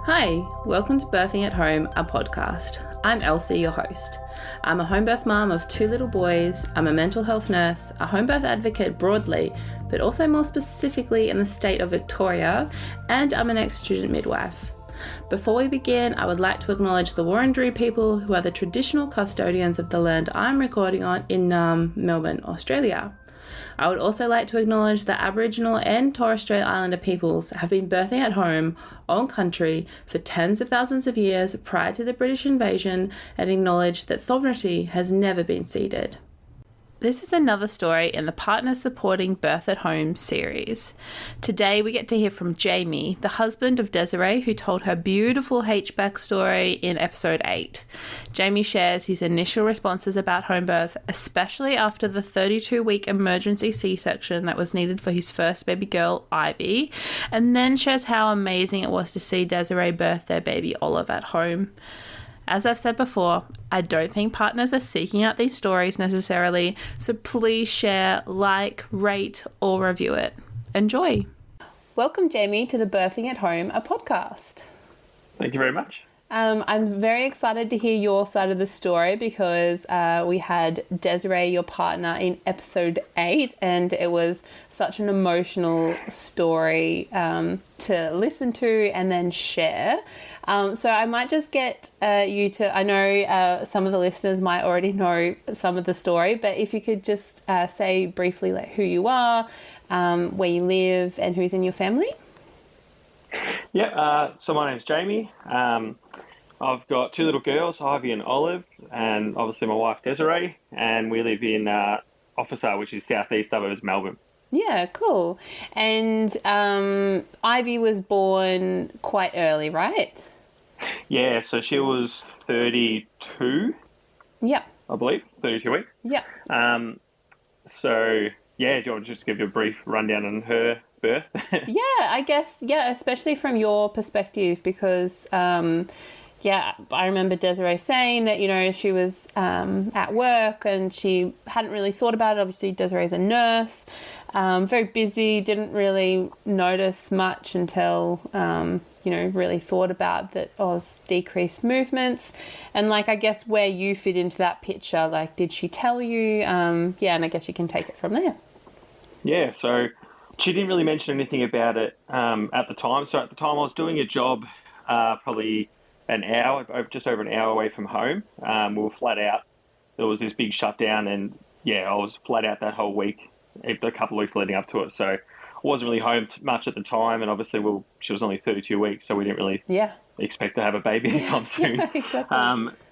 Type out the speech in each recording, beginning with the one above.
Hi, welcome to Birthing at Home, a podcast. I'm Elsie, your host. I'm a home birth mum of 2 little boys. I'm a mental health nurse, a home birth advocate broadly, but also more specifically in the state of Victoria, and I'm an ex-student midwife. Before we begin, I would like to acknowledge the Wurundjeri people who are the traditional custodians of the land I'm recording on in Melbourne, Australia. I would also like to acknowledge that Aboriginal and Torres Strait Islander peoples have been birthing at home on country for tens of thousands of years prior to the British invasion and acknowledge that sovereignty has never been ceded. This is another story in the Partner Supporting Birth at Home series. Today we get to hear from Jamie, the husband of Desiree, who told her beautiful HBAC story in episode 8. Jamie shares his initial responses about home birth, especially after the 32-week emergency C-section that was needed for his first baby girl, Ivy, and then shares how amazing it was to see Desiree birth their baby Olive at home. As I've said before, I don't think partners are seeking out these stories necessarily, so please share, like, rate, or review it. Enjoy. Welcome, Jamie, to the Birthing at Home, a podcast. Thank you very much. I'm very excited to hear your side of the story because we had Desiree, your partner, in episode 8, and it was such an emotional story to listen to and then share. So I might just get you to, I know some of the listeners might already know some of the story, but if you could just say briefly like who you are, where you live, and who's in your family. Yeah, so my name's Jamie. I've got 2 little girls, Ivy and Olive, and obviously my wife Desiree, and we live in Officer, which is southeast suburbs of Melbourne. Yeah, cool. And Ivy was born quite early, right? Yeah, so she was 32. Yeah. I believe, 32 weeks. Yeah. So, yeah, do you want to just give you a brief rundown on her birth? Yeah, I guess, yeah, especially from your perspective because... yeah, I remember Desiree saying that, you know, she was at work and she hadn't really thought about it. Obviously, Desiree's a nurse, very busy, didn't really notice much until, you know, really thought about that Oz decreased movements. And, like, I guess where you fit into that picture, like, did she tell you? Yeah, and I guess you can take it from there. Yeah, so she didn't really mention anything about it at the time. So at the time I was doing a job probably... just over an hour away from home. We were flat out. There was this big shutdown and yeah, I was flat out that whole week, a couple of weeks leading up to it. So I wasn't really home much at the time. And obviously, she was only 32 weeks, so we didn't really expect to have a baby anytime soon. Yeah, exactly.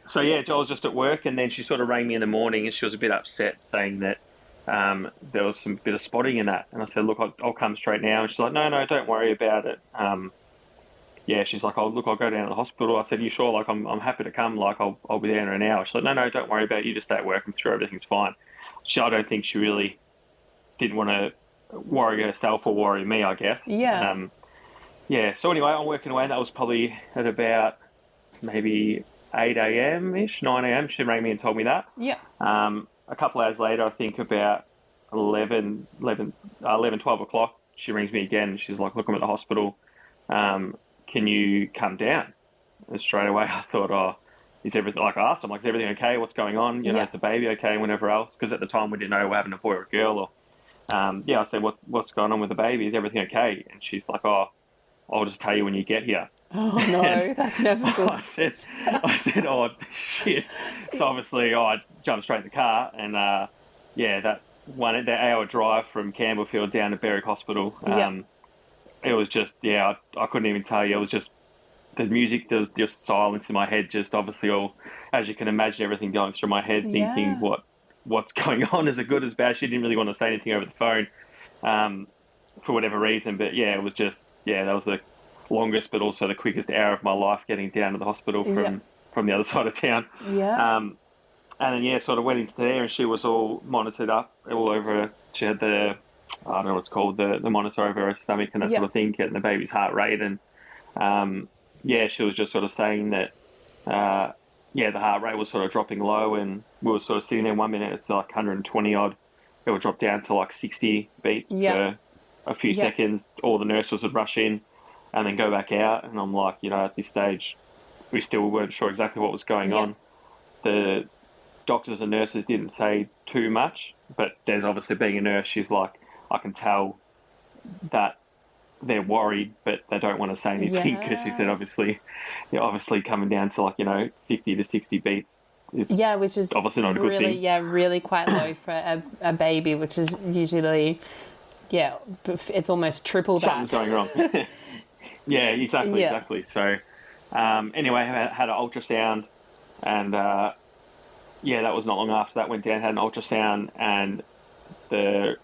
So yeah, I was just at work and then she sort of rang me in the morning and she was a bit upset saying that there was some bit of spotting in that. And I said, look, I'll come straight now. And she's like, no, don't worry about it. Yeah, she's like, I'll go down to the hospital. I said, you sure? Like, I'm happy to come. Like, I'll be there in an hour. She's like, no, don't worry about it. You just stay at work. I'm sure everything's fine. I don't think she really didn't want to worry herself or worry me, I guess. Yeah. Yeah, so anyway, I'm working away. That was probably at about maybe 8 a.m.-ish, 9 a.m. She rang me and told me that. Yeah. A couple hours later, I think about 12 o'clock, she rings me again. She's like, look, I'm at the hospital. Can you come down? And straight away I thought, is everything, like I asked him, like, is everything okay? What's going on? You know, is the baby okay and whatever else? Because at the time we didn't know we were having a boy or a girl. Or I said, what's going on with the baby? Is everything okay? And she's like, I'll just tell you when you get here. Oh no, that's never good. I said, oh shit. So obviously I jumped straight in the car and that hour drive from Campbellfield down to Berwick Hospital. It was just, I couldn't even tell you. It was just the music, there was just silence in my head, just obviously all, as you can imagine, everything going through my head, thinking what's going on, is it good, is it bad? She didn't really want to say anything over the phone for whatever reason. But yeah, it was just, that was the longest but also the quickest hour of my life getting down to the hospital from the other side of town. Yeah. And then, sort of went into there and she was all monitored up all over her. She had the... I don't know what it's called, the monitor over her stomach and that sort of thing, getting the baby's heart rate. And, she was just sort of saying that, the heart rate was sort of dropping low and we were sort of sitting there 1 minute, it's like 120 odd. It would drop down to like 60 beats for a few seconds. All the nurses would rush in. and then go back out. And I'm like, at this stage, we still weren't sure exactly what was going on. The doctors and nurses didn't say too much, but Des, obviously being a nurse, she's like, I can tell that they're worried, but they don't want to say anything because she said obviously coming down to like 50 to 60 beats is which is obviously not a good thing. Really quite low for a baby, which is usually it's almost triple that. Something's going wrong. Exactly. So anyway, I had an ultrasound, and that was not long after that. Went down, had an ultrasound, and the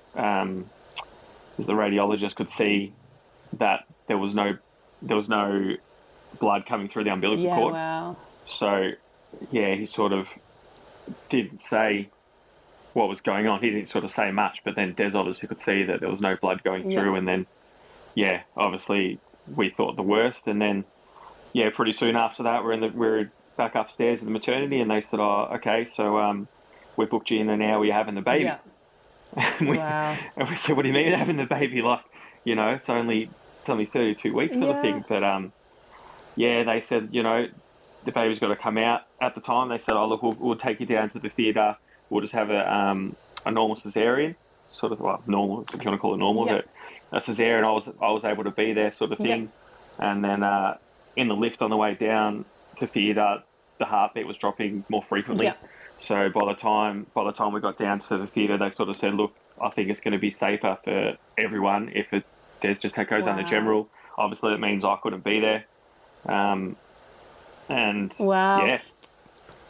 radiologist could see that there was no blood coming through the umbilical cord. Wow. So he sort of didn't say what was going on. He didn't sort of say much, but then Des obviously could see that there was no blood going through, and then obviously we thought the worst, and then pretty soon after that we're back upstairs in the maternity, and they said, oh, okay, so we booked you in there now, we're having the baby. And we said, what do you mean having the baby? Like, it's only 32 weeks sort of thing. But they said, the baby's got to come out. At the time they said, oh look, we'll take you down to the theatre, we'll just have a normal cesarean, sort of, well, normal if you want to call it normal, but a cesarean. I was able to be there sort of thing. And then in the lift on the way down to theatre, the heartbeat was dropping more frequently. So by the time we got down to the theatre, they sort of said, look, I think it's going to be safer for everyone if Des just goes under general. Obviously, it means I couldn't be there. Next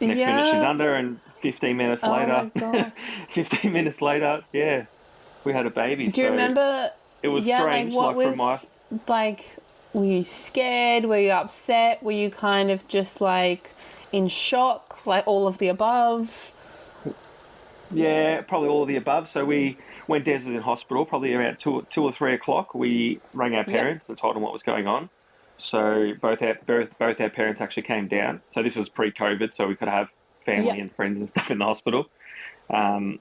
minute she's under, and 15 minutes later, 15 minutes later, we had a baby. Do you remember? It was strange. Were you scared? Were you upset? Were you kind of just like in shock? Like all of the above? Yeah, probably all of the above. So when Des was in hospital, probably around 2 or 3 o'clock, we rang our parents and told them what was going on. So both our parents actually came down. So this was pre-COVID, so we could have family and friends and stuff in the hospital. So I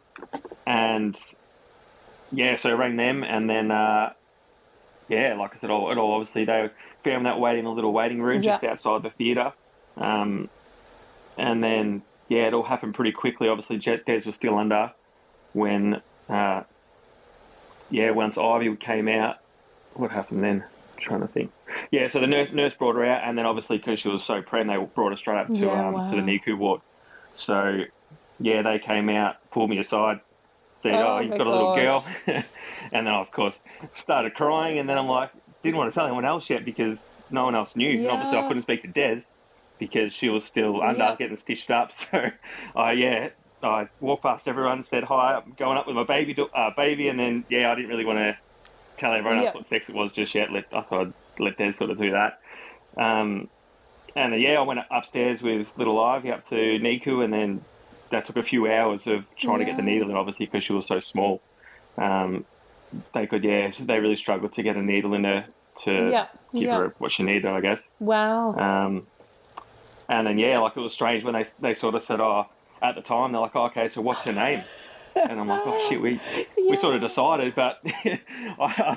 rang them, and then like I said, obviously they found that in a little waiting room just outside the theatre. And then it all happened pretty quickly. Obviously, Des was still under when once Ivy came out. What happened then? I'm trying to think. So the nurse brought her out, and then obviously because she was so pregnant, they brought her straight up to the NICU ward. So they came out, pulled me aside, said, you've got a little girl. And then I, of course, started crying, and then I'm like, didn't want to tell anyone else yet because no one else knew. And obviously I couldn't speak to Des because she was still under, getting stitched up. So I walked past everyone, said hi, I'm going up with my baby, and then I didn't really want to tell everyone else what sex it was just yet. I thought I'd let Des sort of do that. I went upstairs with little Ivy up to NICU, and then that took a few hours of trying to get the needle in, obviously because she was so small. They really struggled to get a needle in her to give her what she needed, I guess. Wow. And then it was strange when they sort of said, at the time they're like, okay, so what's her name? And I'm like, oh shit, we sort of decided, but I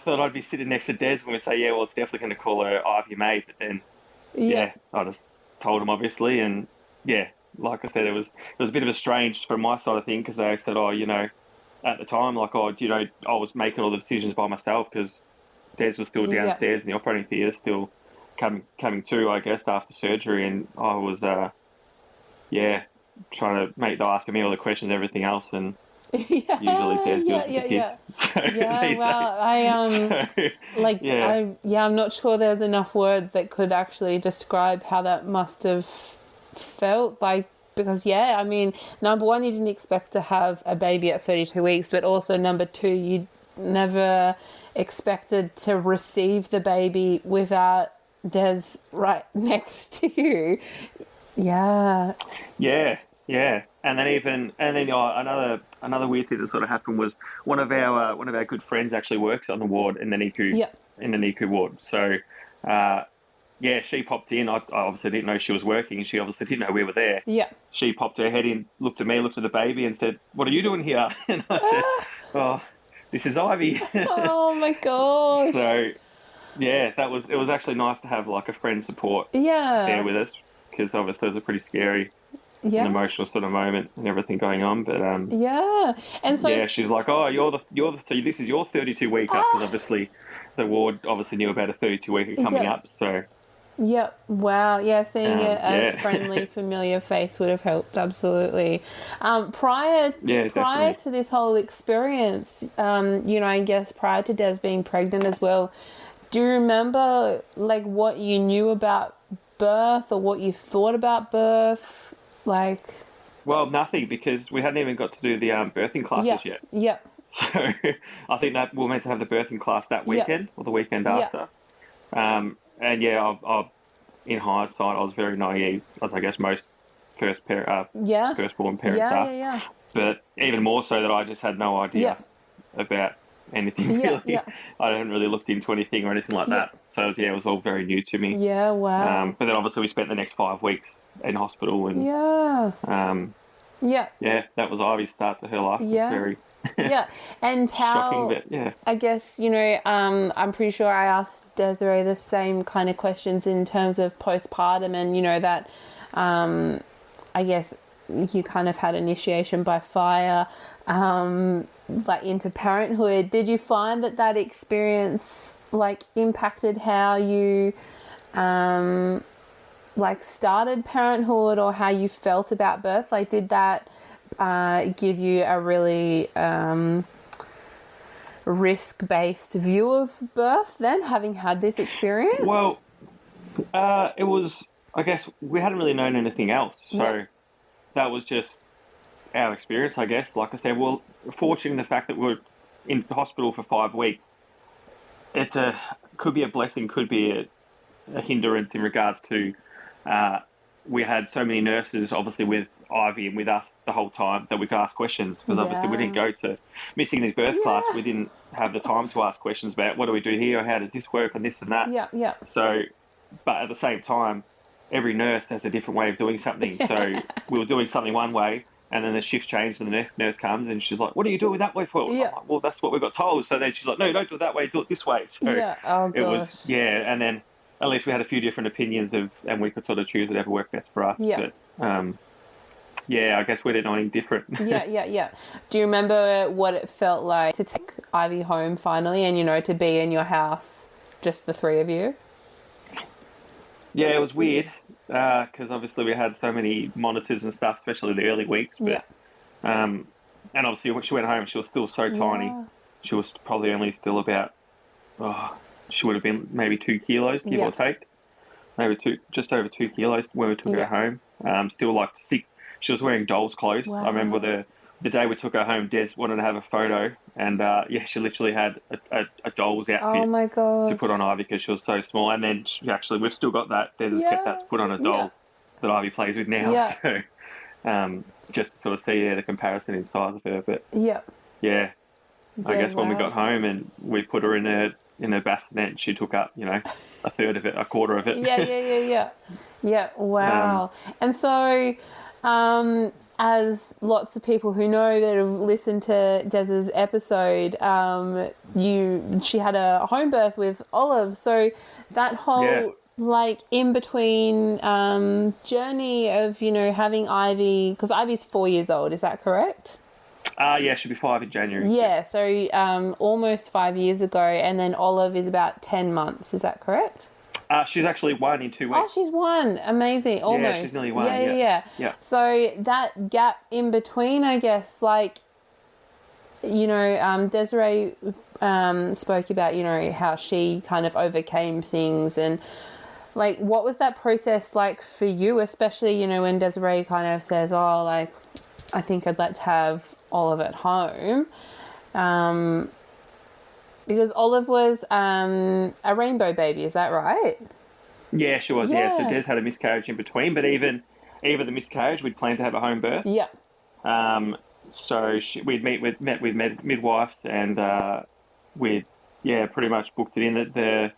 thought I'd be sitting next to Des when we say, it's definitely going to call her Ivy May. But then I just told him obviously, and like I said, it was a bit of a strange from my side of things because they said, at the time, I was making all the decisions by myself because Des was still downstairs in the operating theatre, still coming to, I guess, after surgery, and I was trying to ask me all the questions, everything else, and usually Des deals with the kids. I'm not sure there's enough words that could actually describe how that must have felt like, because number one, you didn't expect to have a baby at 32 weeks, but also number two, you never expected to receive the baby without Des right next to you. Yeah. And then another weird thing that sort of happened was one of our good friends actually works on the ward in the NICU ward. So she popped in. I obviously didn't know she was working. She obviously didn't know we were there. Yeah. She popped her head in, looked at me, looked at the baby, and said, "What are you doing here?" And I said, "Oh, this is Ivy." Oh my gosh. So yeah, it was actually nice to have like a friend support Yeah. there with us, because obviously it was a pretty scary Yeah. and emotional sort of moment and everything going on. But Yeah. And so, yeah, she's like, oh, so this is your 32 weeker, because obviously the ward obviously knew about a 32 weeker coming Yeah. up. So yeah, wow. Yeah, seeing a yeah. friendly, familiar face would have helped, absolutely. Prior Definitely. to this whole experience, I guess prior to Des being pregnant as well, do you remember, like, what you knew about birth or what you thought about birth? Like, Well, nothing, because we hadn't even got to do the birthing yeah, classes yet. yeah, So I think that we were meant to have the birthing class that yeah, weekend or the weekend yeah, after. And yeah, in hindsight, I was very naive, as I guess most yeah, firstborn parents yeah, are. yeah, But even more so that I just had no yeah, idea about anything yeah, yeah, really. I hadn't really looked into anything or anything like yeah, that. So yeah, it was all very new to me. yeah, wow, But then obviously we spent the next 5 weeks in hospital, and yeah, yeah, yeah, that was Ivy's start to her life. It was yeah. very Yeah, and shocking, how, but yeah. I guess, I'm pretty sure I asked Desiree the same kind of questions in terms of postpartum, and, that, I guess you kind of had initiation by fire, like into parenthood. Did you find that experience, like, impacted how you, like, started parenthood or how you felt about birth? Like, did that give you a really risk-based view of birth then, having had this experience? Well, it was, I guess, we hadn't really known anything else. So that was just our experience, I guess. Like I said, well, fortunate in the fact that we were in hospital for 5 weeks, could be a blessing, could be a hindrance in regards to we had so many nurses, obviously, with Ivy and with us the whole time, that we could ask questions, because obviously we didn't go to missing his birth class. We didn't have the time to ask questions about what do we do here, or how does this work, and this and that. Yeah. So, but at the same time, every nurse has a different way of doing something. So we were doing something one way, and then the shift changed, and the next nurse comes and she's like, what are you doing that way for? Yeah. I'm like, well, that's what we got told. So then she's like, no, don't do it that way, do it this way. So Oh, it gosh. was, and then at least we had a few different opinions and we could sort of choose whatever worked best for us. Yeah. But, I guess we didn't know anything different. Yeah. Do you remember what it felt like to take Ivy home finally and, to be in your house, just the three of you? Yeah, it was weird, because obviously we had so many monitors and stuff, especially the early weeks. But, and obviously when she went home, she was still so tiny. She was probably only still about, she would have been maybe 2 kilos, give or take. Maybe just over 2 kilos when we took her home. Still like 6. She was wearing doll's clothes. Wow. I remember the day we took her home, Des wanted to have a photo, and she literally had a doll's outfit to put on Ivy because she was so small. And then we've still got that. Des has kept that to put on a doll that Ivy plays with now. Yeah. So just to sort of see the comparison in size of her. But I guess when we got home and we put her in her bassinet, she took up, a third of it, a quarter of it. Yeah. Wow. And so, as lots of people who know that have listened to Des's episode, she had a home birth with Olive. So that whole like in between journey of having Ivy, because Ivy's 4 years old, is that correct? She'll be 5 in January. Yeah, so almost 5 years ago, and then Olive is about 10 months, is that correct? She's actually 1 in 2 weeks. Oh, she's 1. Amazing. Almost. Yeah, she's nearly 1. Yeah. So that gap in between, I guess, like, Desiree spoke about, how she kind of overcame things, and like, what was that process like for you, especially, when Desiree kind of says, oh, like, I think I'd like to have Olive at home. Because Olive was a rainbow baby, is that right? Yeah, she was. Yeah. So Des had a miscarriage in between, but even the miscarriage, we'd planned to have a home birth. Yeah. So we'd met with midwives, and we'd pretty much booked it in. That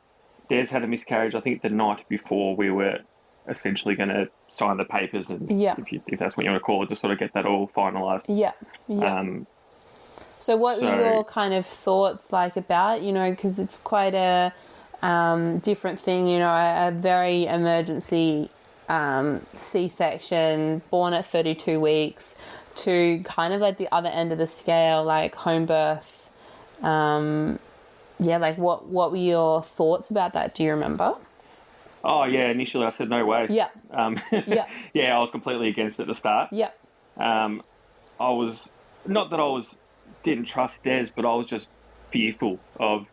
Des had a miscarriage, I think, the night before we were essentially going to sign the papers, and if that's what you want to call it, to sort of get that all finalised. Yeah. So what were your kind of thoughts like about, because it's quite a different thing, a very emergency C-section, born at 32 weeks, to kind of like the other end of the scale, like home birth. Like what were your thoughts about that? Do you remember? Oh yeah, initially I said no way. Yeah. Yeah. Yeah, I was completely against it at the start. Yeah. I was, not that I didn't trust Des, but I was just fearful of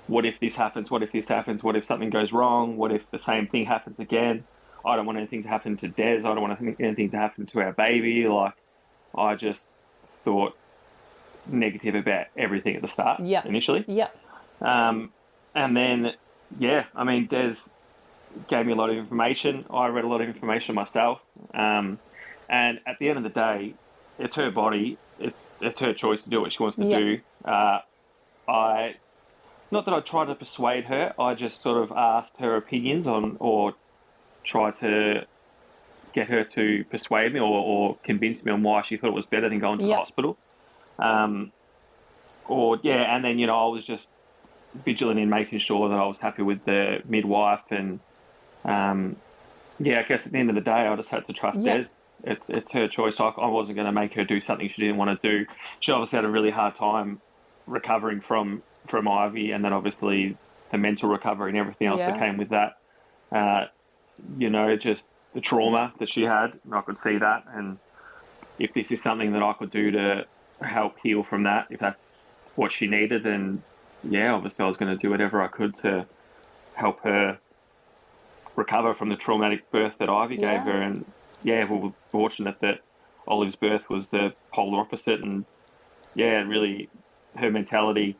what if this happens, what if this happens, what if something goes wrong, what if the same thing happens again. I don't want anything to happen to Des, I don't want anything to happen to our baby. Like, I just thought negative about everything at the start, initially. Yeah. And then, Des gave me a lot of information. I read a lot of information myself. And at the end of the day, it's her body. It's her choice to do what she wants to do. Not that I tried to persuade her, I just sort of asked her opinions or tried to get her to persuade me or convince me on why she thought it was better than going to the hospital. And then, I was just vigilant in making sure that I was happy with the midwife. And, I guess at the end of the day, I just had to trust Des. It's her choice. I wasn't going to make her do something she didn't want to do. She obviously had a really hard time recovering from Ivy, and then obviously the mental recovery and everything else that came with that. Just the trauma that she had, I could see that. And if this is something that I could do to help heal from that, if that's what she needed, then obviously I was going to do whatever I could to help her recover from the traumatic birth that Ivy gave her. And we were fortunate that Olive's birth was the polar opposite. And really her mentality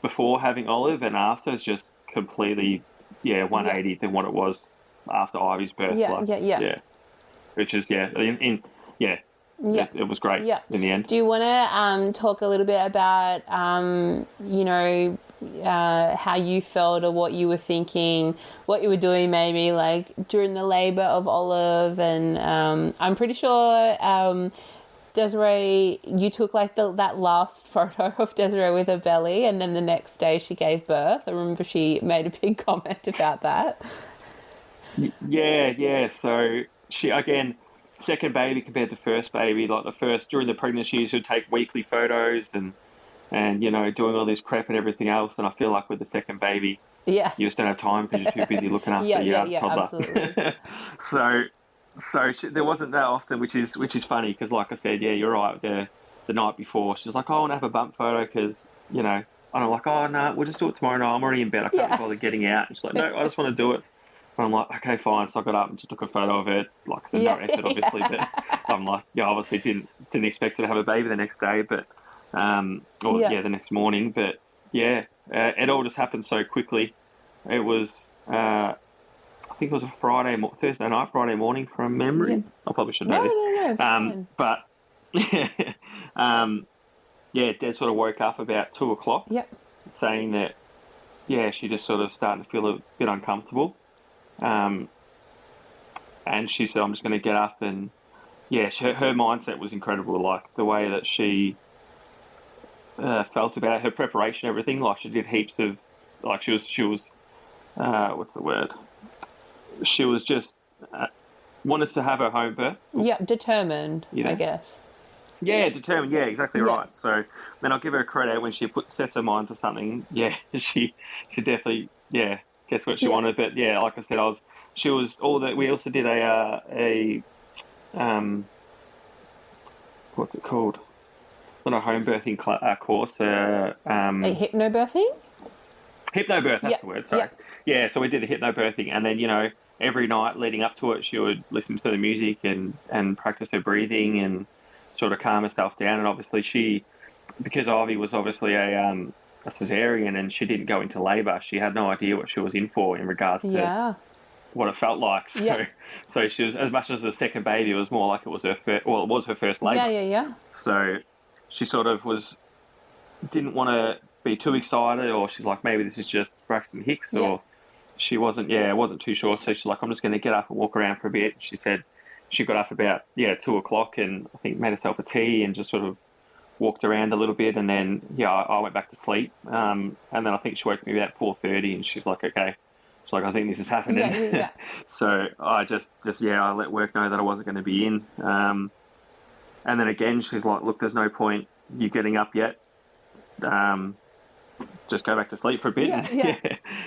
before having Olive and after is just completely 180 than what it was after Ivy's birth. Which is it was great in the end. Do you want to talk a little bit about how you felt or what you were thinking, what you were doing maybe like during the labour of Olive? And I'm pretty sure Desiree, you took like that last photo of Desiree with her belly, and then the next day she gave birth. I remember she made a big comment about that. So she, again, second baby compared to first baby, like the first, during the pregnancy, she would take weekly photos and doing all this prep and everything else. And I feel like with the second baby, you just don't have time because you're too busy looking after your toddler. Absolutely. So there wasn't that often, which is funny because, like I said, you're right. The night before, she's like, "Oh, I want to have a bump photo because and I'm like, "Oh no, we'll just do it tomorrow night. I'm already in bed. I can't be bothered getting out." And she's like, "No, I just want to do it." And I'm like, "Okay, fine." So I got up and just took a photo of it. Like, no effort, obviously, but I'm like, obviously didn't expect her to have a baby the next day, but the next morning. But it all just happened so quickly. It was. I think it was a Friday morning from memory. Yeah. I probably should know this. No, but Dad sort of woke up about 2:00. Yep. Saying that, she just sort of started to feel a bit uncomfortable. And she said, "I'm just going to get up." And her mindset was incredible. Like the way that she felt about her preparation, everything. Like she did heaps of, like she was what's the word? She was just wanted to have her home birth. Determined, I guess. Yeah, determined. Yeah, exactly right. So then I'll give her credit when she sets her mind to something. Yeah, she definitely guess what she wanted. But like I said, she was all that. We also did a what's it called? Not a home birthing course. A hypnobirthing. Hypnobirth, that's the word. Sorry. Yeah, so we did the hypnobirthing, and then every night leading up to it, she would listen to the music and practice her breathing and sort of calm herself down. And obviously because Ivy was obviously a cesarean and she didn't go into labour, she had no idea what she was in for in regards to what it felt like. So she was, as much as the second baby, it was more like it was her first labour. Yeah. So she sort of didn't want to be too excited, or she's like, maybe this is just Braxton Hicks, or she wasn't too sure. So she's like, I'm just going to get up and walk around for a bit. She said she got up about 2:00 and I think made herself a tea and just sort of walked around a little bit, and then I went back to sleep. And then I think she woke me about 4:30, and she's like, okay. She's like, I think this is happening. Yeah. So I just I let work know that I wasn't going to be in. And then again, she's like, look, there's no point you getting up yet. Just go back to sleep for a bit. Yeah.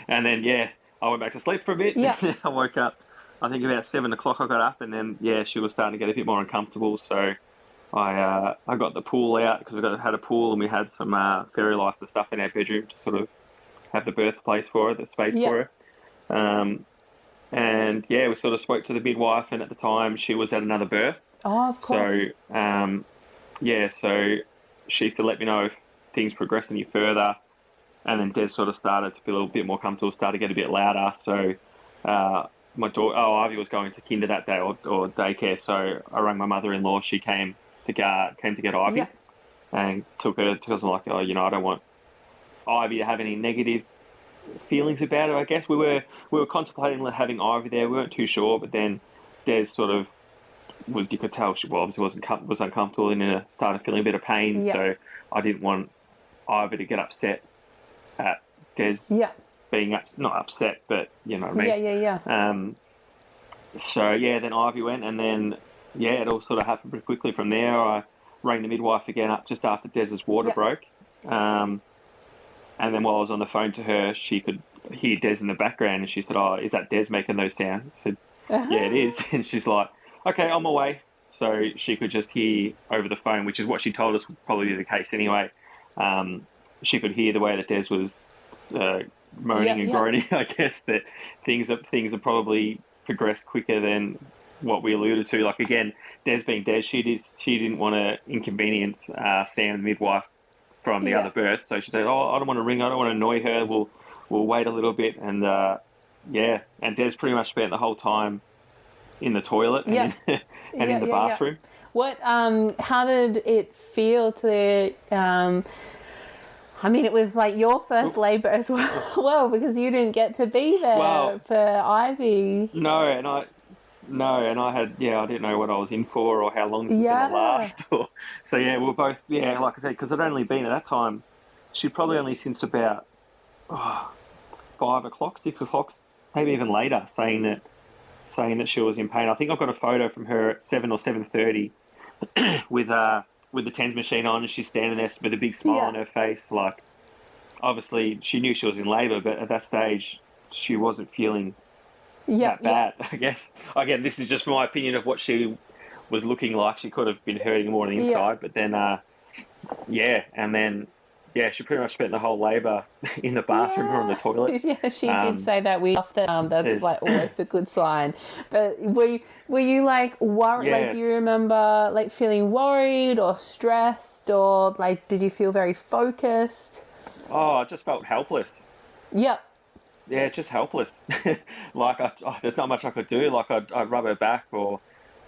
And then I went back to sleep for a bit. Yeah. I woke up, I think about 7 o'clock. I got up, and then she was starting to get a bit more uncomfortable. So I got the pool out, because we had a pool, and we had some fairy lights and stuff in our bedroom to sort of have the birthplace for her, the space for her. And we sort of spoke to the midwife, and at the time she was at another birth. Oh, of course. So so she used to let me know if things progressed any further. And then Des sort of started to feel a little bit more comfortable, started to get a bit louder. So my daughter, Ivy was going to kinder that day or daycare. So I rang my mother-in-law. She came to get Ivy and took her, because I'm like, I don't want Ivy to have any negative feelings about it. I guess we were contemplating having Ivy there. We weren't too sure, but then Des sort of you could tell she obviously was uncomfortable and started feeling a bit of pain. So I didn't want Ivy to get upset at Des being not upset, but you know what I mean. Then Ivy went, and then it all sort of happened pretty quickly from there. I rang the midwife again up just after Des's water broke, and then while I was on the phone to her, she could hear Des in the background, and she said, "Oh, is that Des making those sounds?" I said, "Yeah, it is." And she's like, "Okay, on my way." So she could just hear over the phone, which is what she told us would probably be the case anyway. She could hear the way that Des was moaning and groaning. I guess that things have probably progressed quicker than what we alluded to. Like again, Des being Des, she didn't want to inconvenience Sam, the midwife, from the other birth. So she said, "Oh, I don't want to ring. I don't want to annoy her. We'll wait a little bit." And and Des pretty much spent the whole time in the toilet and in the bathroom. What? How did it feel to? I mean, it was like your first labour as well, because you didn't get to be there for Ivy. No, and I had, I didn't know what I was in for or how long this was going to last. So, we were both, like I said, because I'd only been at that time, she'd probably only since about 5 o'clock, 6 o'clock, maybe even later, saying that she was in pain. I think I've got a photo from her at 7 or 7:30 with the TENS machine on, and she's standing there with a big smile on her face. Like, obviously, she knew she was in labour, but at that stage, she wasn't feeling that bad, I guess. Again, this is just my opinion of what she was looking like. She could have been hurting more on the inside, but then, and then, she pretty much spent the whole labour in the bathroom or on the toilet. She did say that. We often, that's like always a good sign. But were you like worried? Like, do you remember like feeling worried or stressed, or like did you feel very focused? Oh, I just felt helpless. Yep. Yeah, just helpless. Like there's not much I could do. Like I'd rub her back, or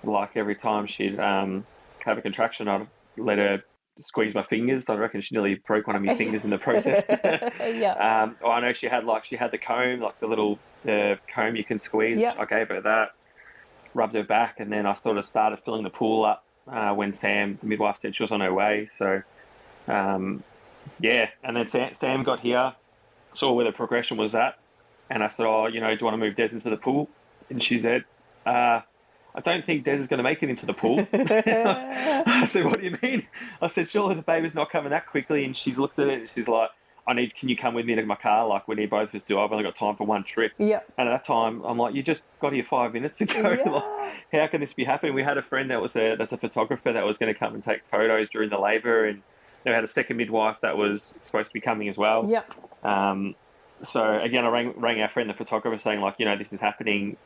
like every time she'd have a contraction, I'd let her squeeze my fingers. I reckon she nearly broke one of my fingers in the process. I know she had the comb, like the little comb you can squeeze. I gave her that, rubbed her back, and then I sort of started filling the pool up when Sam, the midwife, said she was on her way. So, and then Sam got here, saw where the progression was at, and I said, "Oh, do you want to move Des into the pool?" And she said, "I don't think Des is going to make it into the pool." I said, "What do you mean?" I said, "Surely the baby's not coming that quickly." And she's looked at it and she's like, "Can you come with me to my car? Like, we need both of us to. I've only got time for one trip." And at that time, I'm like, "You just got here 5 minutes ago. Like, how can this be happening?" We had a friend that's a photographer that was going to come and take photos during the labour, and they had a second midwife that was supposed to be coming as well. So again, I rang our friend, the photographer, saying like, "This is happening.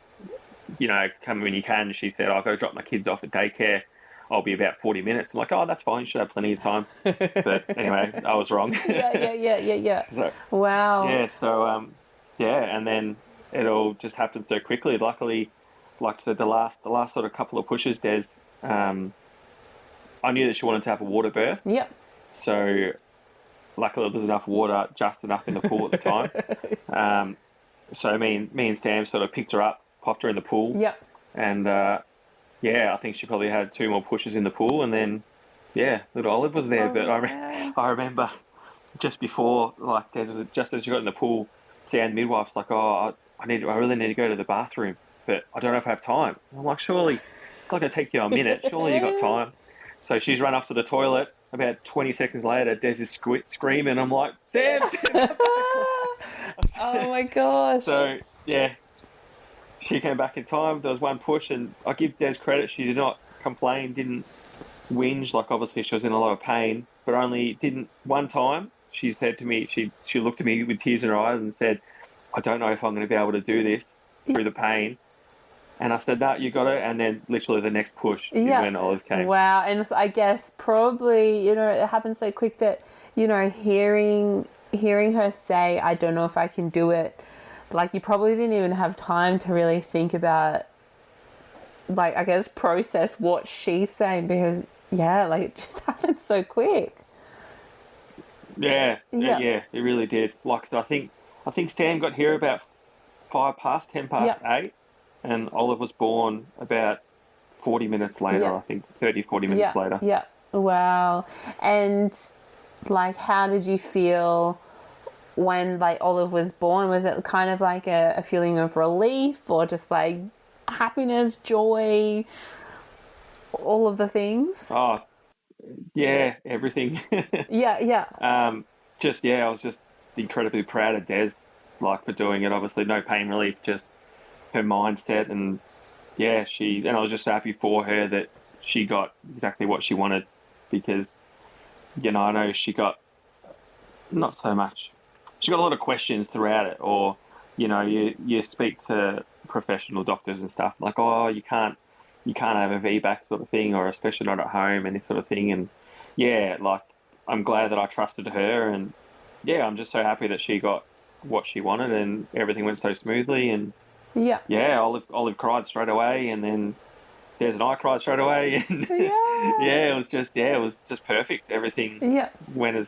Come when you can." She said, "I'll go drop my kids off at daycare. I'll be about 40 minutes. I'm like, "Oh, that's fine. You should have plenty of time." But anyway, I was wrong. So, wow. And then it all just happened so quickly. Luckily, like I said, the last sort of couple of pushes, Des, I knew that she wanted to have a water birth. So luckily there was enough water, just enough in the pool at the time. So me and Sam sort of picked her up, popped her in the pool. And I think she probably had 2 more pushes in the pool, and then yeah, little Olive was there. Oh, But yeah. I remember just before, like, just as you got in the pool, Sam midwife's like, "Oh, I really need to go to the bathroom, but I don't know if I have time." I'm like, "Surely it's not going to take you a minute. Surely you got time." So she's run up to the toilet. About 20 seconds later, Des is screaming. I'm like, "Sam, Sam, come back!" Oh my gosh. So yeah, she came back in time. There was one push, and I give Des credit. She did not complain, didn't whinge. Like, obviously she was in a lot of pain, but only didn't one time. She said to me, she looked at me with tears in her eyes and said, "I don't know if I'm going to be able to do this through the pain." And I said, "No, you got it." And then literally the next push is Yeah. when Olive came. Wow. And I guess probably, it happens so quick that, hearing her say, "I don't know if I can do it," like, you probably didn't even have time to really think about, like, I guess, process what she's saying, because, yeah, like, it just happened so quick. Yeah, Yeah. yeah, it really did. Like, so I think Sam got here about 10 Yeah. past 8, and Olive was born about 40 minutes later. Yeah. I think 30, 40 minutes Yeah. later. Yeah. Wow. And, like, how did you feel when, like, Olive was born? Was it kind of like a feeling of relief, or just like happiness, joy, all of the things? Oh, yeah, everything. Yeah. Yeah. Just, yeah, I was just incredibly proud of Des, like, for doing it. Obviously, no pain relief, just her mindset. And yeah, and I was just happy for her that she got exactly what she wanted, because, I know she got not so much, she got a lot of questions throughout it, or, you speak to professional doctors and stuff, like, "Oh, you can't have a VBAC sort of thing, or especially not at home," and this sort of thing. And yeah, like, I'm glad that I trusted her, and yeah, I'm just so happy that she got what she wanted and everything went so smoothly. And Yeah. yeah, Olive cried straight away, and then Des and I cried straight away, and Yeah. yeah, it was just perfect. Everything Yeah. went as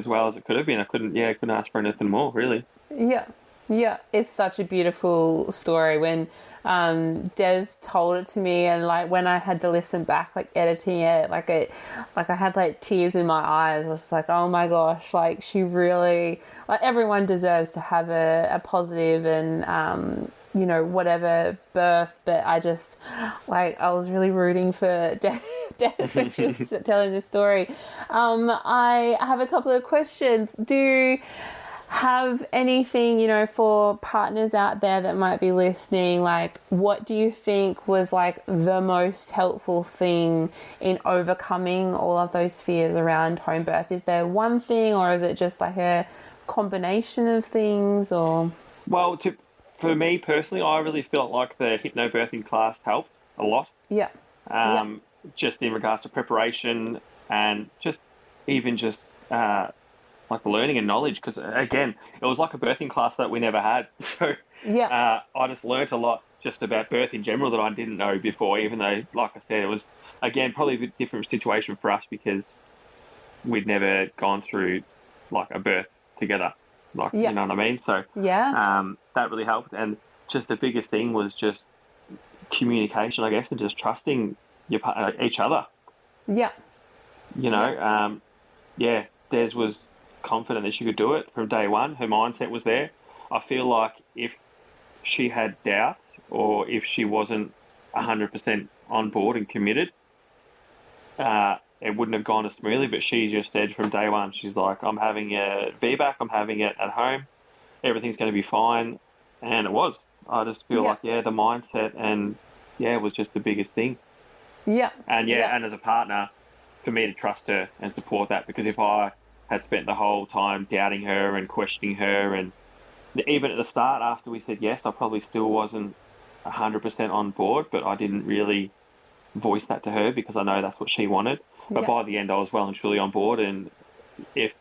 well as it could have been. I couldn't ask for anything more, really. Yeah. Yeah. It's such a beautiful story. When Des told it to me, and, like, when I had to listen back, like, editing it, like, I had, like, tears in my eyes. I was like, oh my gosh, like, she really, like, everyone deserves to have a positive and whatever birth, but I just, like, I was really rooting for Des when she was telling this story. I have a couple of questions. Do you have anything, for partners out there that might be listening, like, what do you think was, like, the most helpful thing in overcoming all of those fears around home birth? Is there one thing, or is it just like a combination of things, or? Well, for me personally, I really felt like the hypnobirthing class helped a lot. Yeah. Yeah. Just in regards to preparation, and just even just like learning and knowledge, because again, it was like a birthing class that we never had. So Yeah. I just learnt a lot just about birth in general that I didn't know before, even though, like I said, it was, again, probably a bit different situation for us because we'd never gone through, like, a birth together. Like, Yeah. you know what I mean? So Yeah. that really helped. And just the biggest thing was just communication, I guess, and just trusting each other. Yeah. Yeah, Des was confident that she could do it from day one. Her mindset was there. I feel like if she had doubts, or if she wasn't 100% on board and committed, it wouldn't have gone as smoothly. But she just said from day one, she's like, "I'm having a VBAC, I'm having it at home, everything's going to be fine." And it was. I just feel like, the mindset, and it was just the biggest thing. Yeah. And and as a partner, for me to trust her and support that, because if I had spent the whole time doubting her and questioning her, and even at the start after we said yes, I probably still wasn't 100% on board, but I didn't really voice that to her because I know that's what she wanted. But by the end, I was well and truly on board. And if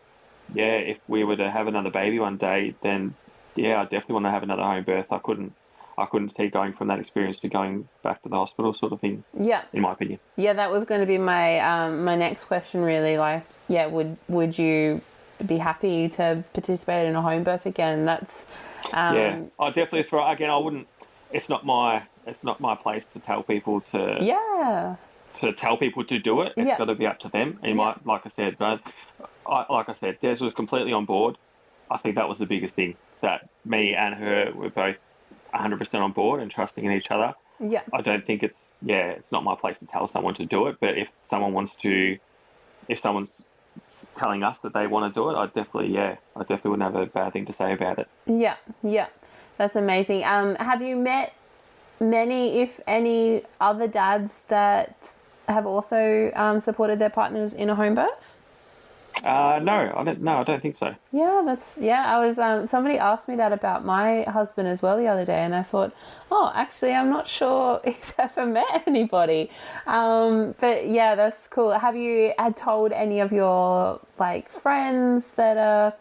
we were to have another baby one day, then I definitely want to have another home birth. I couldn't see going from that experience to going back to the hospital, sort of thing. Yeah, in my opinion. Yeah, that was going to be my my next question, really. Like, would you be happy to participate in a home birth again? That's I definitely throw again. I wouldn't. It's not my place to tell people to to tell people to do it. It's got to be up to them. And like I said, Des was completely on board. I think that was the biggest thing, that me and her were both 100% on board and trusting in each other. Yeah. I don't think it's not my place to tell someone to do it, but if someone's telling us that they want to do it, I definitely wouldn't have a bad thing to say about it. Yeah. That's amazing. Have you met many, if any, other dads that have also supported their partners in a home birth? No, I don't think so. I was, somebody asked me that about my husband as well the other day, and I thought, actually, I'm not sure he's ever met anybody. But yeah, that's cool. Have you told any of your friends that are,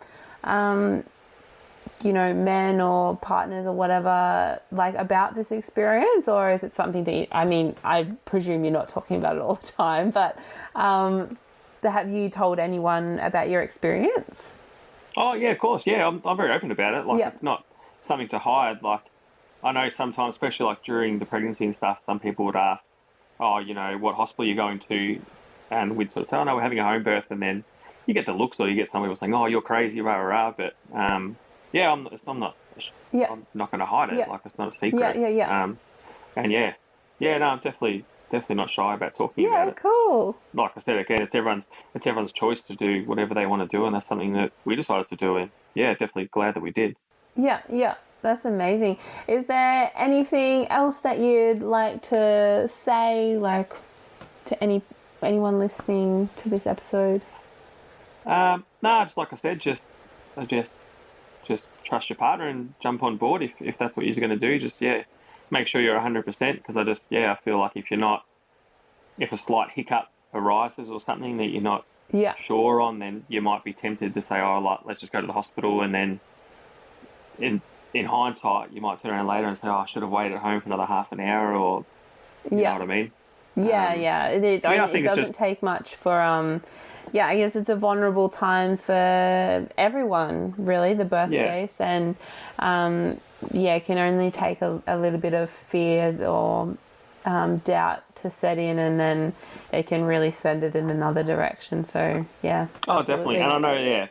men or partners or whatever, about this experience, or is it something that I presume you're not talking about it all the time, but have you told anyone about your experience? Oh yeah, of course. Yeah, I'm very open about it. It's not something to hide. I know sometimes, especially during the pregnancy and stuff, some people would ask, what hospital you're going to, and we'd sort of say, no, we're having a home birth, and then you get the looks, or you get some people saying, you're crazy, rah rah rah. But I'm not going to hide it. It's not a secret. And I'm definitely not shy about talking about it. Yeah, cool. Like I said, again, it's everyone's choice to do whatever they want to do, and that's something that we decided to do, and definitely glad that we did. Yeah, that's amazing. Is there anything else that you'd like to say, to anyone listening to this episode? No, just like I said, just trust your partner and jump on board if that's what you're going to do. Just make sure you're 100%, because I feel like if a slight hiccup arises or something that you're not sure on, then you might be tempted to say, let's just go to the hospital, and then in hindsight you might turn around later and say, I should have waited at home for another half an hour, or you know what I mean? It doesn't take much for I guess it's a vulnerable time for everyone, really, the birth space, and it can only take a little bit of fear or doubt to set in, and then it can really send it in another direction. So definitely. And I know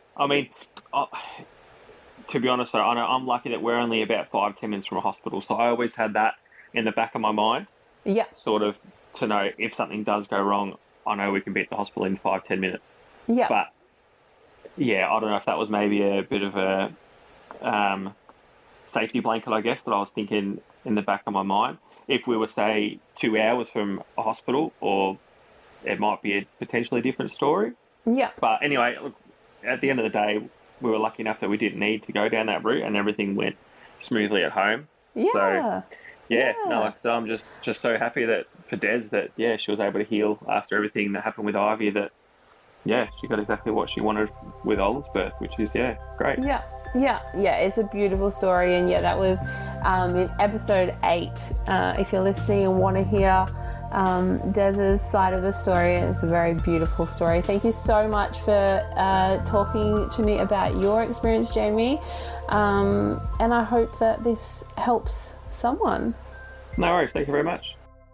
to be honest though, I know I'm lucky that we're only about 5-10 minutes from a hospital, so I always had that in the back of my mind, sort of to know if something does go wrong, I know we can be at the hospital in 5-10 minutes. Yeah. But I don't know if that was maybe a bit of a safety blanket, I guess, that I was thinking in the back of my mind. If we were, say, 2 hours from a hospital, or it might be a potentially different story. Yeah. But anyway, look, at the end of the day, we were lucky enough that we didn't need to go down that route, and everything went smoothly at home. Yeah. So, so I'm just so happy that for Des that, she was able to heal after everything that happened with Ivy, that, she got exactly what she wanted with Ola's birth, which is, great. Yeah, it's a beautiful story, and that was in episode 8. If you're listening and want to hear Des's side of the story, it's a very beautiful story. Thank you so much for talking to me about your experience, Jamie, and I hope that this helps someone. No worries, thank you very much.